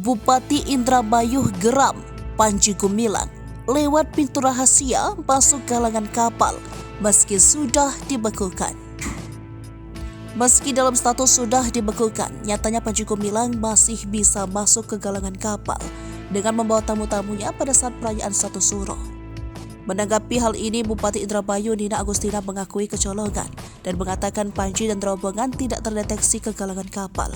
Bupati Indramayu geram, Panji Gumilang lewat pintu rahasia masuk galangan kapal meski sudah dibekukan. Meski dalam status sudah dibekukan, nyatanya Panji Gumilang masih bisa masuk ke galangan kapal dengan membawa tamu-tamunya pada saat perayaan Satu Suro. Menanggapi hal ini, Bupati Indramayu Nina Agustina mengakui kecolongan dan mengatakan Panji dan rombongan tidak terdeteksi ke galangan kapal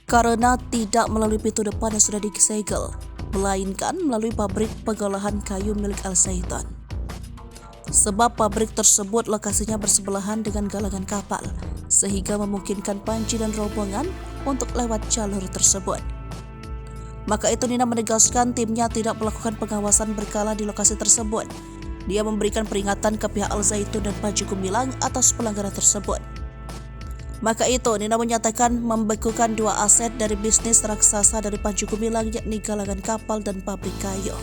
karena tidak melalui pintu depan yang sudah disegel, melainkan melalui pabrik pengolahan kayu milik Al Zaitun. Sebab pabrik tersebut lokasinya bersebelahan dengan galangan kapal, sehingga memungkinkan Panji dan rombongan untuk lewat jalur tersebut. Maka itu Nina menegaskan timnya tidak melakukan pengawasan berkala di lokasi tersebut. Dia memberikan peringatan ke pihak Al Zaitun dan Panji Gumilang atas pelanggaran tersebut. Maka itu Nina menyatakan membekukan dua aset dari bisnis raksasa dari Panji Gumilang, yakni galangan kapal dan pabrik kayu.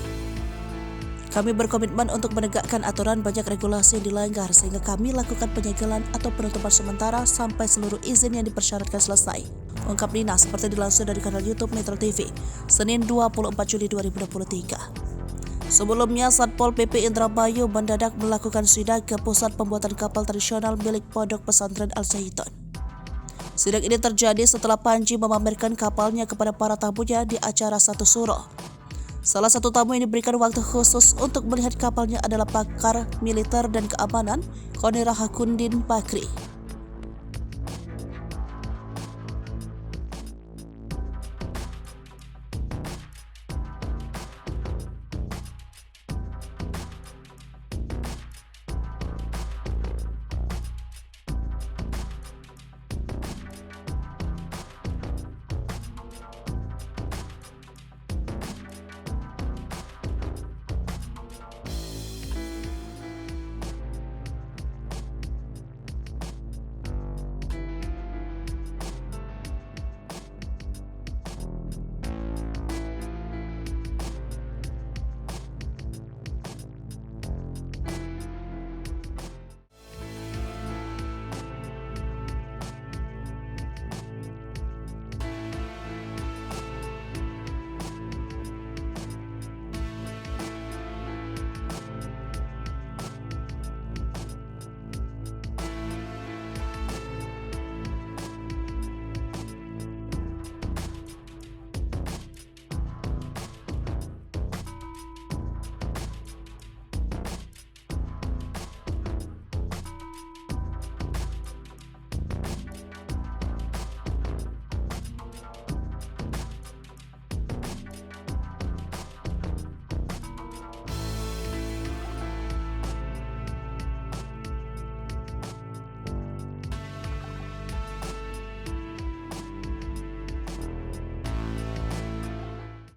Kami berkomitmen untuk menegakkan aturan, banyak regulasi yang dilanggar sehingga kami lakukan penyegelan atau penutupan sementara sampai seluruh izin yang dipersyaratkan selesai, ungkap Nina seperti dilansir dari kanal YouTube Metro TV, Senin 24 Juli 2023. Sebelumnya, Satpol PP Indramayu mendadak melakukan sidak ke pusat pembuatan kapal tradisional milik Pondok Pesantren Al Zaitun. Sidak ini terjadi setelah Panji memamerkan kapalnya kepada para tamunya di acara Satu Suro. Salah satu tamu yang diberikan waktu khusus untuk melihat kapalnya adalah pakar militer dan keamanan Koni Rahakundin Bakri.